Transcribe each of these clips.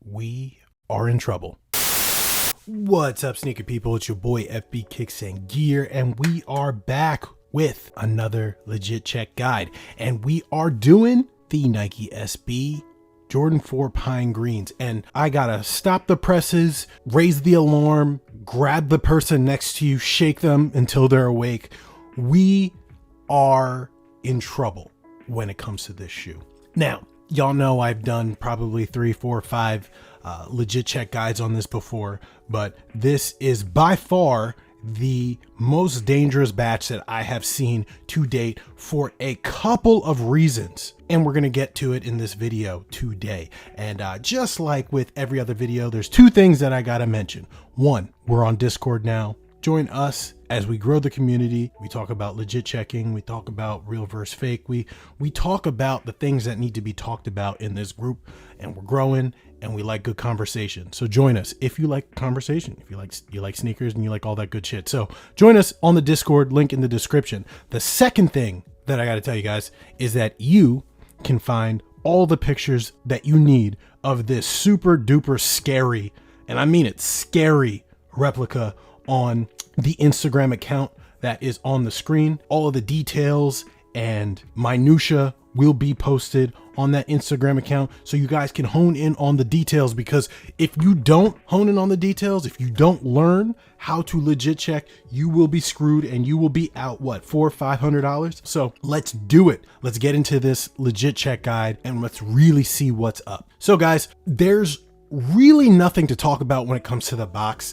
we are in trouble. What's up, sneaker people? It's your boy FB Kicks and Gear, and we are back with another legit check guide. And we are doing the Nike SB Jordan 4 Pine Greens. And I gotta stop the presses, raise the alarm, grab the person next to you, shake them until they're awake. We are in trouble when it comes to this shoe. Now, y'all know I've done probably 3, 4, 5 legit check guides on this before, but this is by far the most dangerous batch that I have seen to date for a couple of reasons. And we're going to get to it in this video today. And just like with every other video, there's 2 things that I got to mention. 1, we're on Discord now. Join us as we grow the community. We talk about legit checking. We talk about real versus fake. We talk about the things that need to be talked about in this group, and we're growing and we like good conversation. So join us if you like conversation, if you like sneakers and you like all that good shit. So join us on the Discord, link in the description. The second thing that I got to tell you guys is that you can find all the pictures that you need of this super duper scary, and I mean it, scary replica on the Instagram account that is on the screen. All of the details and minutia will be posted on that Instagram account, so you guys can hone in on the details, because if you don't hone in on the details, if you don't learn how to legit check, you will be screwed and you will be out what, $400 or $500. So let's do it. Let's get into this legit check guide and let's really see what's up. So guys, there's really nothing to talk about when it comes to the box.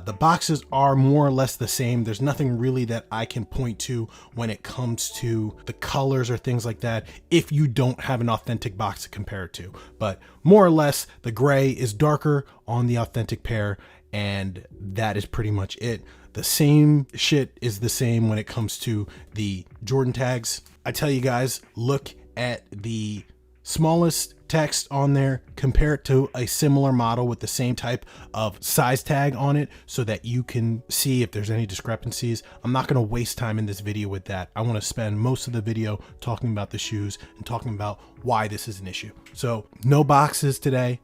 The boxes are more or less the same. There's nothing really that I can point to when it comes to the colors or things like that, if you don't have an authentic box to compare it to. But more or less, the gray is darker on the authentic pair, and that is pretty much it. The same shit is the same when it comes to the Jordan tags. I tell you guys, look at the smallest text on there, compare it to a similar model with the same type of size tag on it so that you can see if there's any discrepancies. I'm not going to waste time in this video with that. I want to spend most of the video talking about the shoes and talking about why this is an issue. So no boxes today,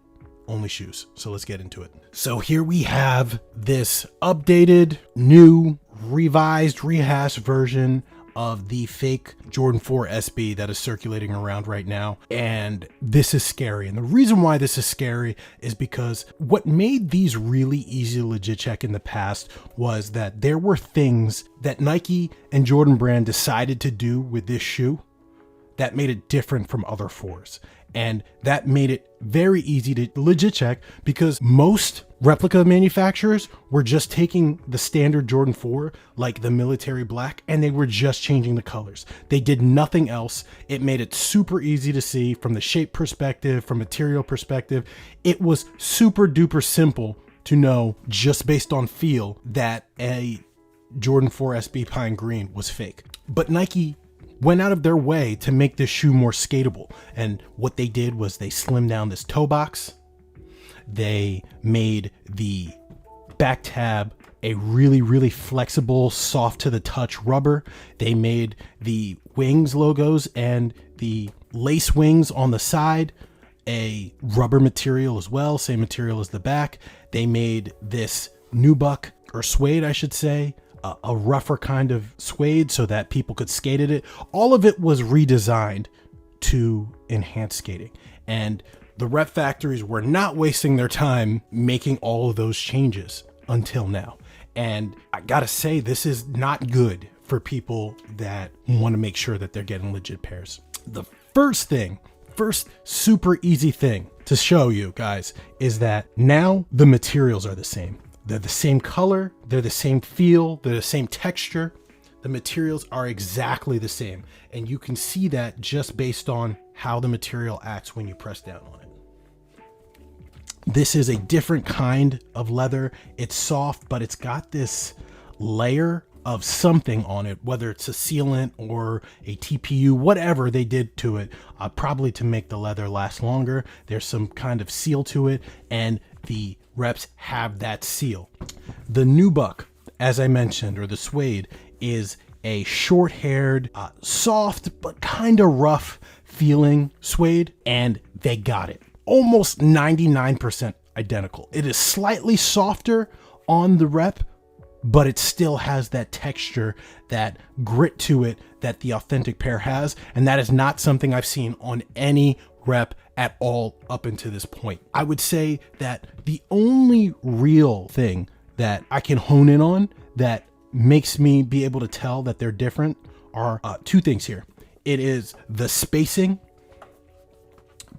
only shoes. So let's get into it. So here we have this updated, new, revised, rehashed version of the fake Jordan 4 SB that is circulating around right now. And this is scary. And the reason why this is scary is because what made these really easy to legit check in the past was that there were things that Nike and Jordan Brand decided to do with this shoe that made it different from other 4s. And that made it very easy to legit check, because most replica manufacturers were just taking the standard Jordan 4, like the military black, and they were just changing the colors. They did nothing else. It made it super easy to see from the shape perspective, from material perspective. It was super duper simple to know, just based on feel, that a Jordan 4 SB Pine Green was fake. But Nike went out of their way to make this shoe more skatable. And what they did was they slimmed down this toe box. They made the back tab a really, really flexible, soft to the touch rubber. They made the wings logos and the lace wings on the side a rubber material as well, same material as the back. They made this nubuck, or suede, I should say, a rougher kind of suede so that people could skate at it. All of it was redesigned to enhance skating. And the rep factories were not wasting their time making all of those changes until now. And I gotta say, this is not good for people that want to make sure that they're getting legit pairs. The first super easy thing to show you guys is that now the materials are the same. They're the same color, they're the same feel, they're the same texture. The materials are exactly the same. And you can see that just based on how the material acts when you press down on it. This is a different kind of leather. It's soft, but it's got this layer of something on it, whether it's a sealant or a TPU, whatever they did to it, probably to make the leather last longer. There's some kind of seal to it, and the reps have that seal. The nubuck, as I mentioned, or the suede, is a short-haired, soft but kind of rough feeling suede, and they got it. almost 99% identical. It is slightly softer on the rep, but it still has that texture, that grit to it that the authentic pair has. And that is not something I've seen on any rep at all up until this point. I would say that the only real thing that I can hone in on that makes me be able to tell that they're different are two things here. It is the spacing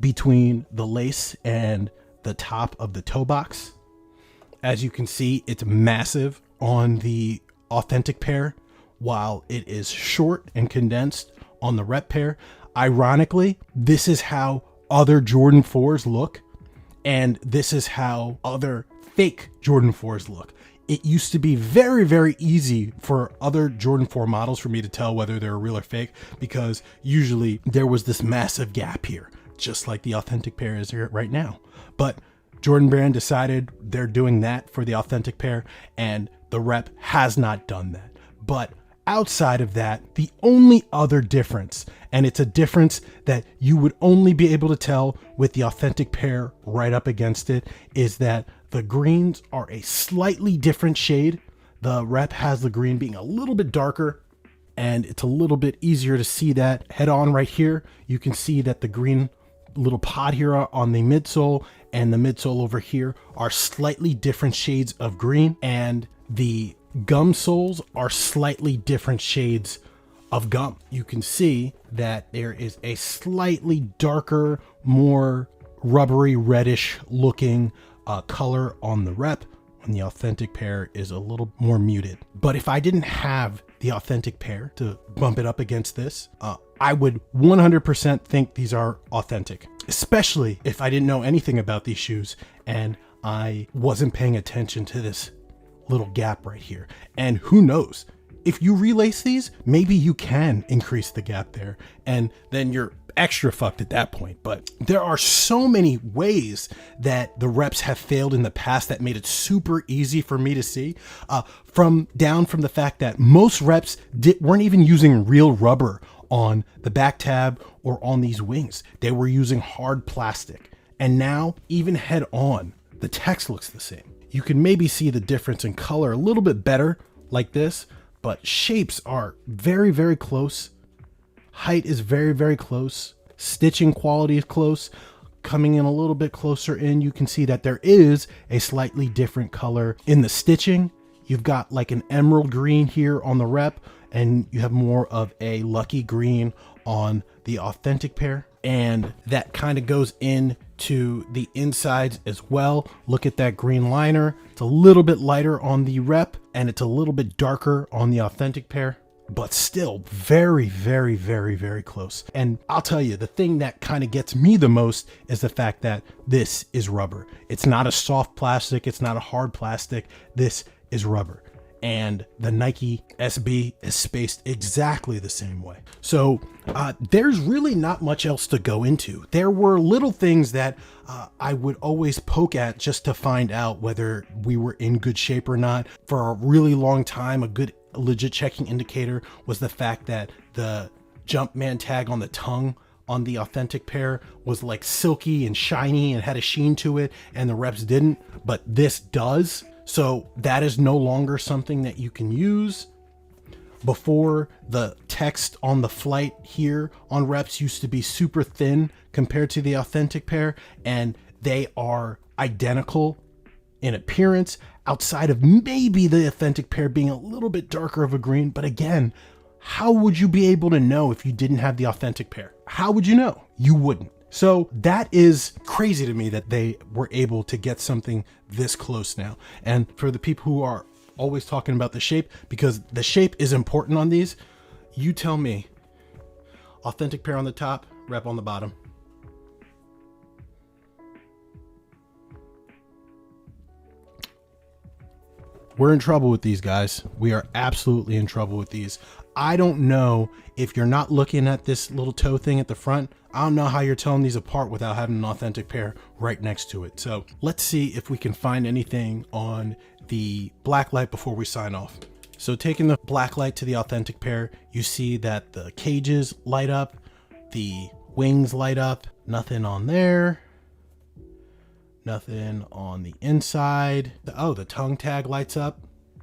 between the lace and the top of the toe box. As you can see, it's massive on the authentic pair, while it is short and condensed on the rep pair. Ironically, this is how other Jordan 4s look, and this is how other fake Jordan 4s look. It used to be very, very easy for other Jordan 4 models for me to tell whether they're real or fake, because usually there was this massive gap here, just like the authentic pair is here right now. But Jordan Brand decided they're doing that for the authentic pair, and the rep has not done that. But outside of that, the only other difference, and it's a difference that you would only be able to tell with the authentic pair right up against it, is that the greens are a slightly different shade. The rep has the green being a little bit darker, and it's a little bit easier to see that head on right here. You can see that the green little pod here on the midsole and the midsole over here are slightly different shades of green, and the gum soles are slightly different shades of gum. You can see that there is a slightly darker, more rubbery reddish looking color on the rep, and the authentic pair is a little more muted. But if I didn't have the authentic pair to bump it up against this, I would 100% think these are authentic, especially if I didn't know anything about these shoes and I wasn't paying attention to this little gap right here. And who knows, if you relace these, maybe you can increase the gap there, and then you're extra fucked at that point. But there are so many ways that the reps have failed in the past that made it super easy for me to see, from the fact that most reps weren't even using real rubber on the back tab or on these wings. They were using hard plastic. And now, even head on, the text looks the same. You can maybe see the difference in color a little bit better like this, but shapes are very, very close. Height is very, very close. Stitching quality is close. Coming in a little bit closer in, you can see that there is a slightly different color in the stitching. You've got like an emerald green here on the rep, and you have more of a lucky green on the authentic pair. And that kind of goes into the insides as well. Look at that green liner. It's a little bit lighter on the rep, and it's a little bit darker on the authentic pair, but still very, very, very, very close. And I'll tell you, the thing that kind of gets me the most is the fact that this is rubber. It's not a soft plastic. It's not a hard plastic. This is rubber. And the Nike SB is spaced exactly the same way. So there's really not much else to go into. There were little things that I would always poke at just to find out whether we were in good shape or not. For a really long time, a good legit checking indicator was the fact that the Jumpman tag on the tongue on the authentic pair was like silky and shiny and had a sheen to it, and the reps didn't, but this does. So that is no longer something that you can use. Before, the text on the flight here on reps used to be super thin compared to the authentic pair, and they are identical in appearance, outside of maybe the authentic pair being a little bit darker of a green. But again, how would you be able to know if you didn't have the authentic pair? How would you know? You wouldn't. So that is crazy to me that they were able to get something this close now. And for the people who are always talking about the shape, because the shape is important on these, you tell me, authentic pair on the top, rep on the bottom. We're in trouble with these, guys. We are absolutely in trouble with these. I don't know if you're not looking at this little toe thing at the front. I don't know how you're telling these apart without having an authentic pair right next to it. So let's see if we can find anything on the black light before we sign off. So taking the black light to the authentic pair, you see that the cages light up, the wings light up, nothing on there. Nothing on the inside. Oh, the tongue tag lights up.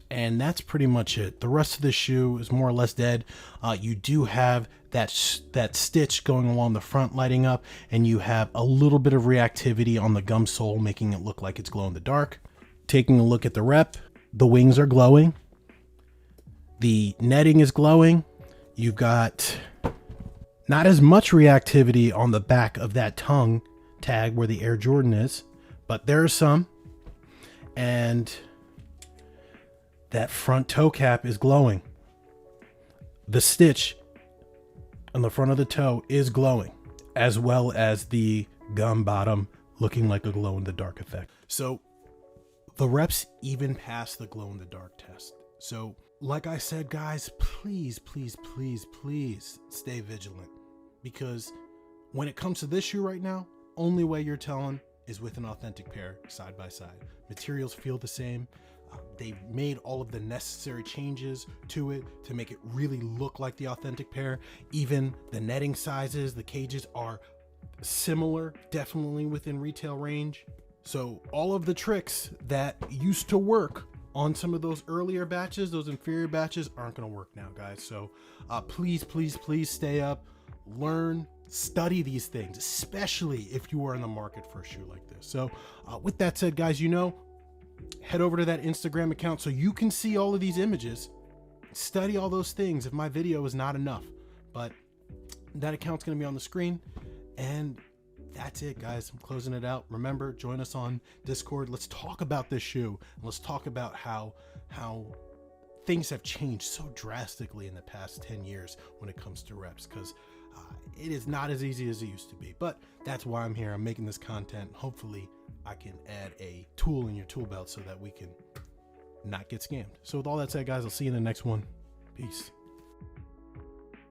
And that's pretty much it. The rest of the shoe is more or less dead. You do have that stitch going along the front lighting up, and you have a little bit of reactivity on the gum sole, making it look like it's glow in the dark. Taking a look at the rep, the wings are glowing. The netting is glowing. You've got not as much reactivity on the back of that tongue tag where the Air Jordan is, but there are some. And that front toe cap is glowing. The stitch on the front of the toe is glowing, as well as the gum bottom looking like a glow in the dark effect. So the reps even pass the glow in the dark test. So like I said, guys, please, please, please, please stay vigilant, because when it comes to this shoe right now, only way you're telling is with an authentic pair side by side. Materials feel the same. They've made all of the necessary changes to it to make it really look like the authentic pair. Even the netting sizes, the cages are similar, definitely within retail range. So all of the tricks that used to work on some of those earlier batches, those inferior batches, aren't going to work now, guys. So please, please, please stay up, learn, study these things, especially if you are in the market for a shoe like this. So with that said, guys, head over to that Instagram account so you can see all of these images, study all those things if my video is not enough. But that account's going to be on the screen, and that's it, guys. I'm closing it out. Remember, join us on Discord. Let's talk about this shoe, and let's talk about how things have changed so drastically in the past 10 years when it comes to reps, because it is not as easy as it used to be. But that's why I'm here. I'm making this content. Hopefully I can add a tool in your tool belt so that we can not get scammed. So with all that said, guys, I'll see you in the next one. Peace.